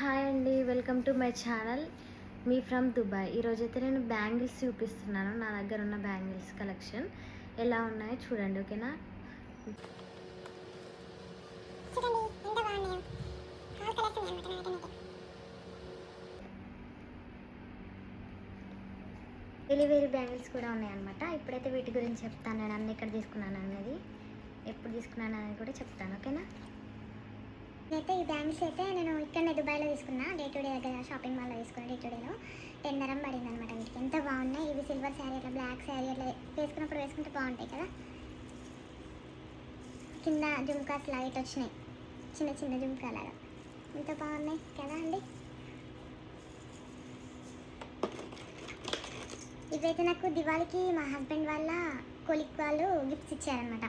Hi అండి, welcome to my channel. Me from Dubai. ఈరోజైతే నేను బ్యాంగిల్స్ చూపిస్తున్నాను. నా దగ్గర ఉన్న బ్యాంగిల్స్ కలెక్షన్ ఎలా ఉన్నాయో చూడండి, ఓకేనా? డెలివరీ బ్యాంగిల్స్ కూడా ఉన్నాయన్నమాట. ఇప్పుడైతే వీటి గురించి చెప్తాను. నేను అన్ని ఎక్కడ తీసుకున్నాను అనేది, ఎప్పుడు తీసుకున్నాను అనేది కూడా చెప్తాను, ఓకేనా? అయితే ఈ బ్యాంగిల్స్ అయితే నేను ఇక్కడనే దుబాయ్లో తీసుకున్నా. డే టు డే దగ్గర షాపింగ్ మాల్లో తీసుకున్నా. డే టు డేలో 10 దరం పడింది అనమాట. వీటికి ఎంత బాగున్నాయి. ఇవి సిల్వర్ శారీ, అట్లా బ్లాక్ శారీ అట్లా వేసుకుంటే బాగుంటాయి కదా. కింద జుమ్కాస్ లైట్ వచ్చినాయి, చిన్న చిన్న జుమ్కాలాగా. ఎంత బాగున్నాయి కదా అండి. ఇవైతే నాకు దివాళీకి మా హస్బెండ్ వాళ్ళ కొలిక్ వాళ్ళు గిఫ్ట్స్ ఇచ్చారనమాట.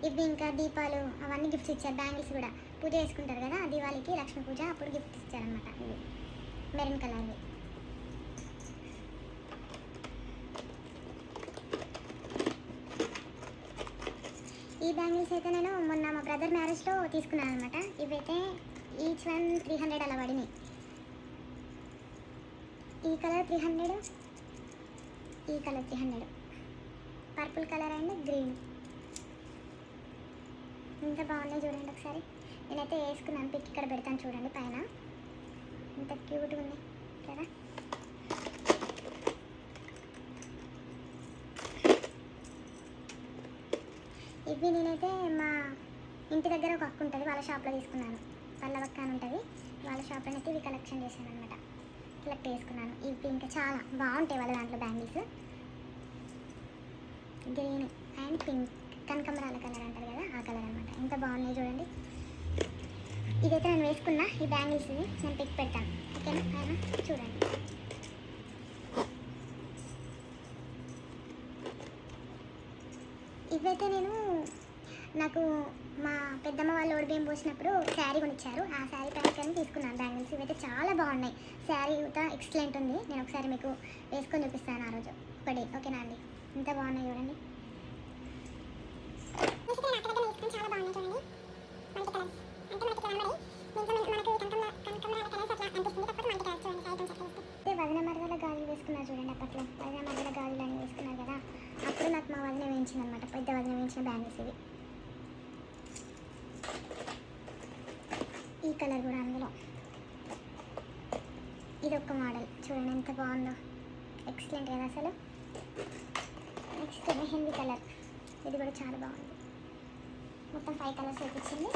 ఇవి ఇంకా దీపాలు అవన్నీ గిఫ్ట్స్ ఇచ్చారు. బ్యాంగిల్స్ కూడా పూజ చేసుకుంటారు కదా దివాళీకి, లక్ష్మీ పూజ అప్పుడు గిఫ్ట్స్ ఇచ్చారనమాట. ఇవి మెరూన్ కలర్వి. ఈ బ్యాంగిల్స్ అయితే నేను మొన్న మా బ్రదర్ మ్యారేజ్లో తీసుకున్నాను అనమాట. ఇవైతే ఈచ్ వన్ 300 అలా పడినాయి. ఈ కలర్ 300, ఈ colour 300, purple colour and green. ఇంత బాగున్నాయి చూడండి ఒకసారి. నేనైతే వేసుకున్నాను, పిక్ ఇక్కడ పెడతాను చూడండి పైన. ఇంత క్యూట్గా ఉన్నాయి కదా. ఇవి నేనైతే మా ఇంటి దగ్గర ఒక అక్క ఉంటుంది, వాళ్ళ షాప్లో తీసుకున్నాను. పల్లవక్క అని ఉంటుంది, వాళ్ళ షాప్లో అయితే ఇవి కలెక్షన్ చేశాను అనమాట. సెలెక్ట్ చేసుకున్నాను. ఇవి ఇంకా చాలా బాగుంటాయి వాళ్ళ దాంట్లో బ్యాంగిల్స్. గ్రీన్ అండ్ పింక్, కనకమరాల కలర్ అంటారు కదా, ఆ కలర్ అనమాట. ఎంత బాగున్నాయి చూడండి. ఇదైతే నేను వేసుకున్నా ఈ బ్యాంగిల్స్, నేను పిక్ పెడతాను, ఓకేనా? పైన చూడండి. ఇవైతే నాకు మా పెద్దమ్మ వాళ్ళు ఓడిబియ్యం పోసినప్పుడు శారీ కొనిచ్చారు. ఆ శారీ పైన తీసుకున్నాను బ్యాంగిల్స్. ఇవైతే చాలా బాగున్నాయి. శారీ కూడా ఎక్సలెంట్ ఉంది. నేను ఒకసారి మీకు వేసుకొని చూపిస్తాను ఆ రోజు ఒకటి, ఓకేనా అండి? ఎంత బాగున్నాయి చూడండి. వదిన మరదల గాజులు వేసుకున్నారు చూడండి. అప్పట్లో వదిన మరదల గాజులు అని వేసుకున్నారు కదా, అప్పుడు నాకు మా వదిన వేయించింది అనమాట. పెద్ద వదిన వేయించిన బ్యాంగిల్స్ ఇవి. ఈ కలర్ కూడా అందులో ఇది ఒక మోడల్ చూడండి, ఎంత బాగుందో. ఎక్సలెంట్ కదా అసలు. నెక్స్ట్ మెహందీ కలర్, ఇది కూడా చాలా బాగుంది. మొత్తం 5 కలర్స్ వేపించింది.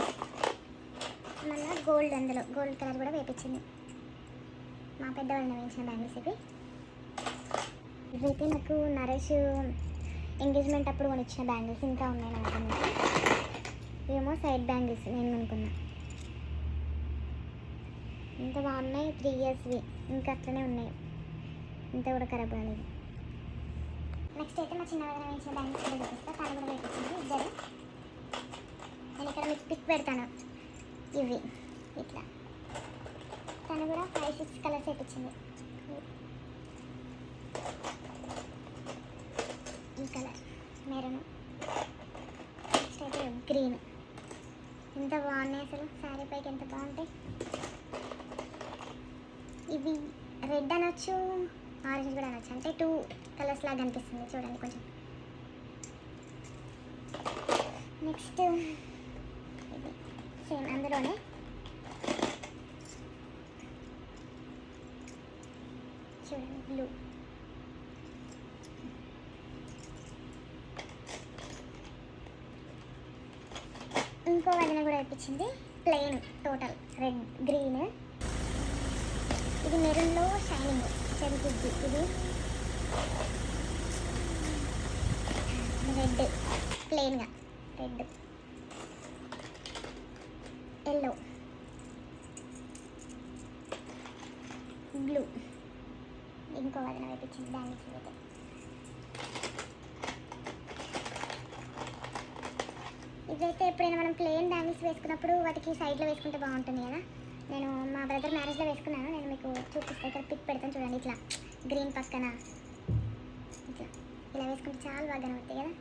మళ్ళీ గోల్డ్, అందులో గోల్డ్ కలర్ కూడా వేపించింది. మా పెద్దవాళ్ళని వేయించిన బ్యాంగిల్స్ ఇవి. ఇవైతే నాకు నరేష్ ఎంగేజ్మెంట్ అప్పుడు కొనిచ్చిన బ్యాంగిల్స్ ఇంకా ఉన్నాయి నా దగ్గర. ఇవేమో సైడ్ బ్యాంగిల్స్ నేను కొనుక్కున్నా. ఇంత బాగున్నాయి. 3 ఇయర్స్వి ఇంకా అట్లనే ఉన్నాయి, ఇంత కూడా ఖరాబ్ కాలేదు. నెక్స్ట్ అయితే మా చిన్న వదిన వేయించిన బ్యాంగిల్స్ కూడా చూపిస్తా. తను కూడా వేయించింది ఇద్దరు. నేను ఇక్కడ మీకు పిక్ పెడతాను. ఇవి ఇట్లా తను కూడా 5-6 కలర్స్ వేయించింది. ఈ కలర్ మెరూన్, నెక్స్ట్ అయితే గ్రీన్. ఎంత బాగున్నాయి అసలు. శారీ పైకి ఎంత బాగుంటాయి. ఇవి రెడ్ అనొచ్చు, ఆరెంజ్ కూడా అనొచ్చు. అంటే 2 కలర్స్ లాగా అనిపిస్తుంది చూడండి కొంచెం. నెక్స్ట్ ఇది సేమ్ అందులోనే చూడండి బ్లూ. ఇంకో వదిన కూడా వేయించింది ప్లెయిన్, టోటల్ రెడ్ గ్రీన్. ఇది మెరూన్లో షైనింగ్ చెరుకుద్ది. ఇది రెడ్ ప్లెయిన్గా, రెడ్ ఎల్లో బ్లూ. ఇంకో వదిన వేయించింది బ్యాంగిల్స్. అయితే ఇవైతే ఎప్పుడైనా మనం ప్లెయిన్ బ్యాంగిల్స్ వేసుకున్నప్పుడు వాటికి సైడ్లో వేసుకుంటే బాగుంటుంది కదా. నేను మా బ్రదర్ మ్యారేజ్లో వేసుకున్నాను. నేను మీకు చూపిస్తాను, ఇక్కడ పిక్ పెడతాను చూడండి. ఇట్లా గ్రీన్ పక్కన ఇట్లా ఇలా వేసుకుంటే చాలా బాగా కనబడతాయి కదా.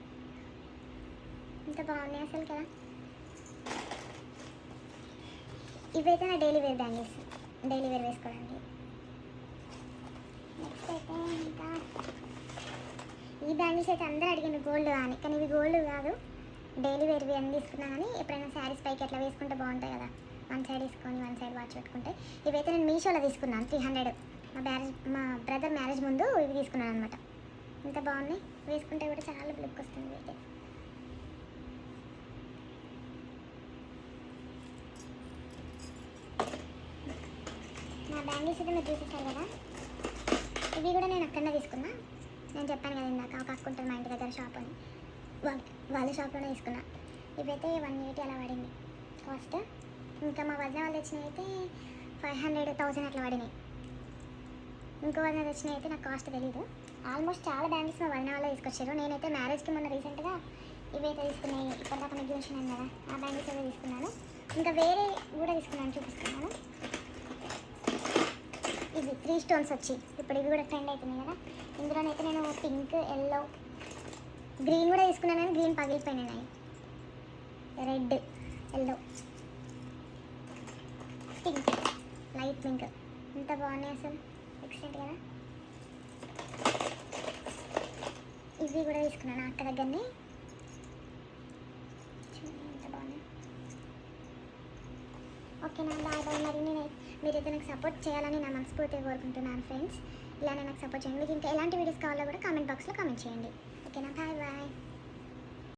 ఇంత బాగున్నాయి అసలు కదా. ఇవైతే నా daily wear bangles. Daily wear వేసుకోవడానికి. నెక్స్ట్ అయితే ఇంకా ఈ బ్యాంగిల్స్ అయితే అందరూ అడిగిండు గోల్డ్ అని, కానీ ఇవి గోల్డ్ కాదు, డైలీ వేర్వి అని తీసుకున్నా. కానీ ఎప్పుడైనా శారీస్ పైకి అట్లా వేసుకుంటే బాగుంటాయి కదా, వన్ సైడ్ వేసుకొని వన్ సైడ్ వాచ్ పెట్టుకుంటే. ఇవైతే నేను మీషోలో తీసుకున్నాను 300. మా బ్రదర్ మ్యారేజ్ ముందు ఇవి తీసుకున్నాను అనమాట. ఇంత బాగున్నాయి, వేసుకుంటే కూడా చాలా లుక్ వస్తుంది. అయితే నా బ్యాంగిల్స్ అయితే మీరు చూసేసారు కదా, ఇవి కూడా నేను అక్కడనే తీసుకున్నా. నేను చెప్పాను కదా ఇందాక, ఒక అక్క ఉంటుంది మా ఇంటి దగ్గర షాప్ అని, వాళ్ళ షాప్లోనే తీసుకున్నా. ఇవైతే 180 అలా పడింది కాస్ట్. ఇంకా మా వదిన వాళ్ళు తెచ్చినవి అయితే 500, 1000 అట్లా పడినాయి. ఇంకో వదిన తెచ్చినవి అయితే నాకు కాస్ట్ తెలీదు. ఆల్మోస్ట్ చాలా బ్యాంగిల్స్ మా వదిన వాళ్ళే తీసుకొచ్చారు. నేనైతే మ్యారేజ్కి మొన్న రీసెంట్గా ఇవైతే తీసుకున్నాయి, ఇప్పటిదాకా మీకు చూసినాను కదా, ఆ బ్యాంగిల్స్ అయితే తీసుకున్నాను. ఇంకా వేరే కూడా తీసుకున్నాను, చూపిస్తున్నాను. ఇది 3 స్టోన్స్ వచ్చి ఇప్పుడు ఇవి కూడా ట్రెండ్ అవుతున్నాయి కదా. ఇందులోనైతే నేను పింక్, ఎల్లో, గ్రీన్ కూడా తీసుకున్నాను, కానీ గ్రీన్ పగిలిపోయినాయి. Red, yellow, pink, light pink, ఇంత బాగున్నాయి అసలు, ఎక్సలెంట్ కదా. ఇవి కూడా తీసుకున్నాను అక్క దగ్గరనే, ఎంత బాగున్నాయి. ఓకేనా, బాయ్ బాయ్. మరి మీరైతే నాకు సపోర్ట్ చేయాలని నా మనస్ఫూర్తిగా కోరుకుంటున్నాను ఫ్రెండ్స్. ఇలానే నాకు సపోర్ట్ చేయండి. మీకు ఇంకా ఎలాంటి వీడియోస్ కావాలో కూడా కామెంట్ బాక్స్లో కామెంట్ చేయండి. ఓకేనా, బాయ్ బాయ్.